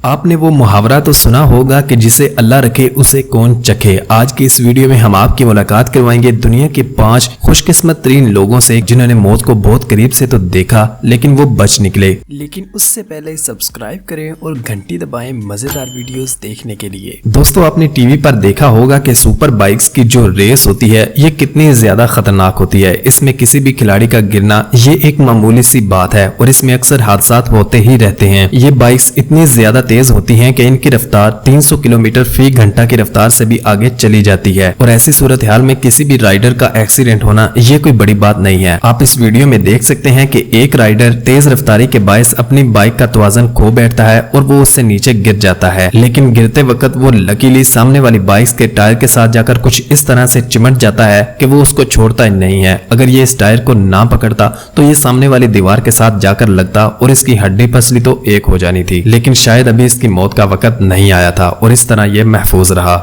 आपने वो मुहावरा तो सुना होगा कि जिसे अल्लाह रखे उसे कौन चखे। आज की इस वीडियो में हम आपकी मुलाकात करवाएंगे दुनिया के 5 खुशकिस्मत तरीन लोगों से जिन्होंने मौत को बहुत करीब से तो देखा लेकिन वो बच निकले। लेकिन उससे पहले सब्सक्राइब करें और घंटी दबाएं मजेदार वीडियोस देखने के लिए। दोस्तों, आपने टीवी पर देखा होगा कि सुपर बाइक्स की जो रेस होती है ये कितनी ज्यादा खतरनाक होती है। इसमें किसी भी खिलाड़ी का गिरना ये एक मामूली सी बात है और इसमें अक्सर हादसा होते ही रहते हैं। ये बाइक्स इतनी ज्यादा तेज होती हैं कि इनकी रफ्तार 300 किलोमीटर फी घंटा की रफ्तार से भी आगे चली जाती है और ऐसी सूरत हाल में किसी भी राइडर का एक्सीडेंट होना ये कोई बड़ी बात नहीं है। आप इस वीडियो में देख सकते हैं कि एक राइडर तेज रफ्तारी के बायस अपनी बाइक का तवाज़ुन खो बैठता है और वो उससे नीचे गिर जाता है, लेकिन गिरते वक्त वो लकीली सामने वाली बाइक के टायर के साथ जाकर कुछ इस तरह से चिमट जाता है कि वो उसको छोड़ता ही नहीं है। अगर ये इस टायर को ना पकड़ता तो ये सामने वाली दीवार के साथ जाकर लगता और इसकी हड्डी पसली तो एक हो जानी थी, लेकिन शायद अभी इसकी मौत का वक्त नहीं आया था और इस तरह यह महफूज रहा।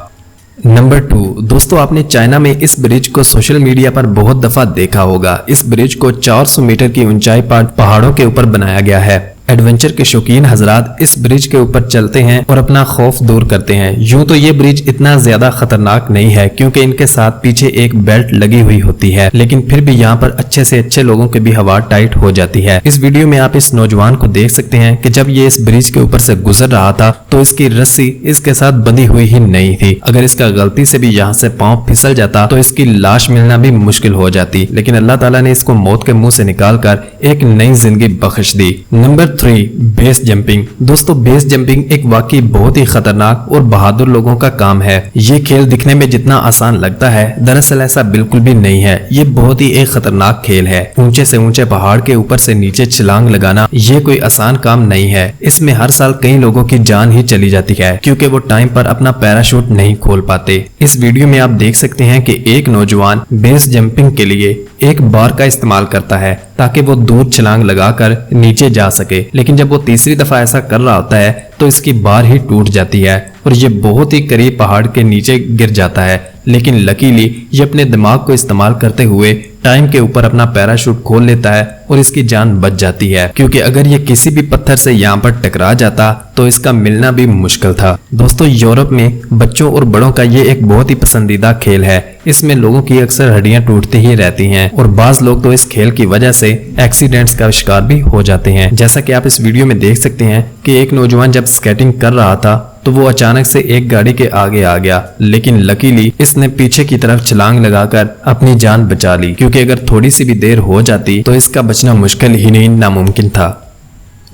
नंबर 2, दोस्तों आपने चाइना में इस ब्रिज को सोशल मीडिया पर बहुत दफा देखा होगा। इस ब्रिज को 400 मीटर की ऊंचाई पर पहाड़ों के ऊपर बनाया गया है। एडवेंचर के शौकीन हजरात इस ब्रिज के ऊपर चलते हैं और अपना खौफ दूर करते हैं। यूं तो ये ब्रिज इतना ज्यादा खतरनाक नहीं है क्योंकि इनके साथ पीछे एक बेल्ट लगी हुई होती है, लेकिन फिर भी यहाँ पर अच्छे से अच्छे लोगों की भी हवा टाइट हो जाती है। इस वीडियो में आप इस नौजवान को देख सकते हैं कि जब ये इस ब्रिज के ऊपर से गुजर रहा था तो इसकी रस्सी इसके साथ बंधी हुई ही नहीं थी। अगर इसका गलती से भी यहाँ से पांव फिसल जाता तो इसकी लाश मिलना भी मुश्किल हो जाती, लेकिन अल्लाह ताला ने इसको मौत के मुंह से निकाल कर एक नई जिंदगी बख्श दी। Number 3, base jumping. दोस्तों, बेस जंपिंग एक वाकई बहुत ही खतरनाक और बहादुर लोगों का काम है। ये खेल दिखने में जितना आसान लगता है दरअसल ऐसा बिल्कुल भी नहीं है। ये बहुत ही एक खतरनाक खेल है। ऊंचे से ऊंचे पहाड़ के ऊपर से नीचे छलांग लगाना ये कोई आसान काम नहीं है। इसमें हर साल कई लोगों की जान ही चली जाती है क्योंकि वो टाइम पर अपना पैराशूट नहीं खोल पाते। इस वीडियो में आप देख सकते हैं कि एक नौजवान बेस जंपिंग के लिए एक बार का इस्तेमाल करता है ताकि वो दूर छलांग लगाकर नीचे जा सके, लेकिन जब वो तीसरी दफा ऐसा कर रहा होता है तो इसकी बार ही टूट जाती है और ये बहुत ही करीब पहाड़ के नीचे गिर जाता है। लेकिन लकीली ये अपने दिमाग को इस्तेमाल करते हुए टाइम के ऊपर अपना पैराशूट खोल लेता है और इसकी जान बच जाती है, क्योंकि अगर ये किसी भी पत्थर से यहाँ पर टकरा जाता तो इसका मिलना भी मुश्किल था। दोस्तों, यूरोप में बच्चों और बड़ों का ये एक बहुत ही पसंदीदा खेल है। इसमें लोगों की अक्सर हड्डियां टूटती ही रहती हैं और बाज लोग तो इस खेल की वजह से एक्सीडेंट्स का शिकार भी हो जाते हैं। जैसा कि आप इस वीडियो में देख सकते हैं कि एक नौजवान जब स्केटिंग कर रहा था तो वो अचानक से एक गाड़ी के आगे आ गया, लेकिन लकीली इसने पीछे की तरफ छलांग लगाकर अपनी जान बचा ली, क्योंकि अगर थोड़ी सी भी देर हो जाती तो इसका बचना मुश्किल ही नहीं नामुमकिन था।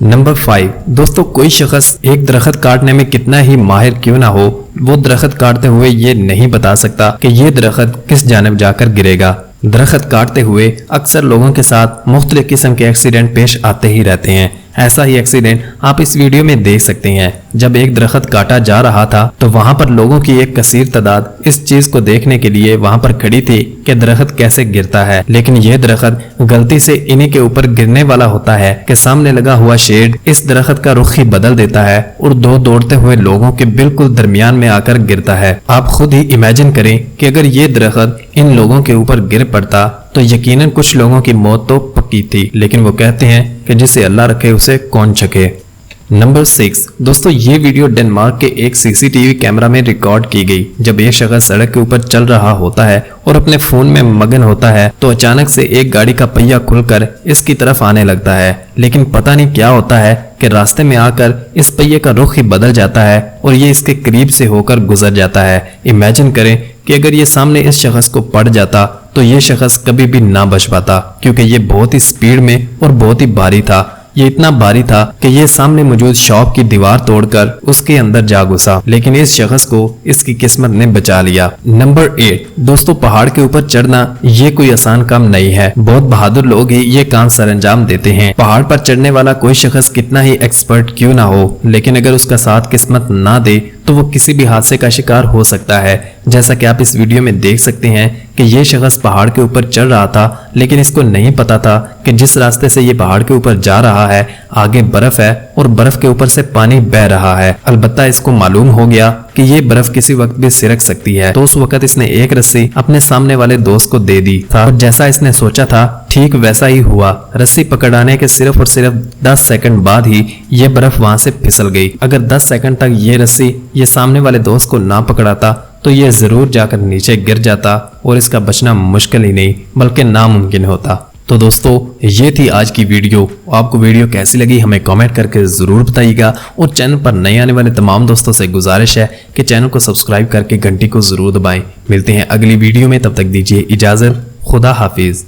नंबर 5, दोस्तों कोई शख्स एक दरख्त काटने में कितना ही माहिर क्यों ना हो, वो दरख्त काटते हुए ये नहीं बता सकता कि ये दरख्त किस जानिब जाकर गिरेगा। दरख्त काटते हुए अक्सर लोगों के साथ मुख्तलिफ किस्म के एक्सीडेंट पेश आते ही रहते हैं। ऐसा ही एक्सीडेंट आप इस वीडियो में देख सकते हैं। जब एक दरख्त काटा जा रहा था तो वहां पर लोगों की एक कसीर तादाद इस चीज को देखने के लिए वहां पर खड़ी थी कि दरख्त कैसे गिरता है, लेकिन यह दरख्त गलती से इन्हीं के ऊपर गिरने वाला होता है कि सामने लगा हुआ शेड इस दरख्त का रुख ही बदल देता है और दो दौड़ते हुए लोगों के बिल्कुल दरमियान में आकर गिरता है। आप खुद ही इमेजिन करें कि अगर ये दरख्त इन लोगों के ऊपर गिर पड़ता तो यकीनन कुछ लोगों की मौत तो पक्की थी, लेकिन वो कहते हैं कि जिसे अल्लाह रखे उसे कौन चखे। नंबर 6, दोस्तों ये वीडियो डेनमार्क के एक सीसीटीवी कैमरा में रिकॉर्ड की गई। जब एक शख्स सड़क के ऊपर चल रहा होता है और अपने फोन में मगन होता है तो अचानक से एक गाड़ी का पहिया खुलकर इसकी तरफ आने लगता है, लेकिन पता नहीं क्या होता है कि रास्ते में आकर इस पहिए का रुख ही बदल जाता है और ये इसके करीब से होकर गुजर जाता है। इमेजिन करें कि अगर ये सामने इस शख्स को पड़ जाता तो ये शख्स कभी भी ना बच पाता, क्योंकि ये बहुत ही स्पीड में और बहुत ही भारी था। ये इतना भारी था कि ये सामने मौजूद शॉप की दीवार तोड़कर उसके अंदर जा घुसा, लेकिन इस शख्स को इसकी किस्मत ने बचा लिया। नंबर 8, दोस्तों पहाड़ के ऊपर चढ़ना ये कोई आसान काम नहीं है। बहुत बहादुर लोग ही ये काम सरअंजाम देते हैं। पहाड़ पर चढ़ने वाला कोई शख्स कितना ही एक्सपर्ट क्यों ना हो, लेकिन अगर उसका साथ किस्मत ना दे तो वो किसी भी हादसे का शिकार हो सकता है। जैसा कि आप इस वीडियो में देख सकते हैं कि ये शख्स पहाड़ के ऊपर चढ़ रहा था, लेकिन इसको नहीं पता था कि जिस रास्ते से ये पहाड़ के ऊपर जा रहा है आगे बर्फ है और बर्फ के ऊपर से पानी बह रहा है। अलबत्ता इसको मालूम हो गया कि ये बर्फ किसी वक्त भी सिरक सकती है, तो उस वक्त इसने एक रस्सी अपने सामने वाले दोस्त को दे दी था और जैसा इसने सोचा था ठीक वैसा ही हुआ। रस्सी पकड़ाने के सिर्फ और सिर्फ 10 सेकंड बाद ही ये बर्फ वहां से फिसल गई। अगर 10 सेकंड तक ये रस्सी ये सामने वाले दोस्त को ना पकड़ाता तो ये जरूर जाकर नीचे गिर जाता और इसका बचना मुश्किल ही नहीं बल्कि नामुमकिन होता। तो दोस्तों ये थी आज की वीडियो। आपको वीडियो कैसी लगी हमें कमेंट करके जरूर बताइएगा और चैनल पर नए आने वाले तमाम दोस्तों से गुजारिश है कि चैनल को सब्सक्राइब करके घंटी को जरूर दबाएं। मिलते हैं अगली वीडियो में, तब तक दीजिए इजाजत। खुदा हाफिज।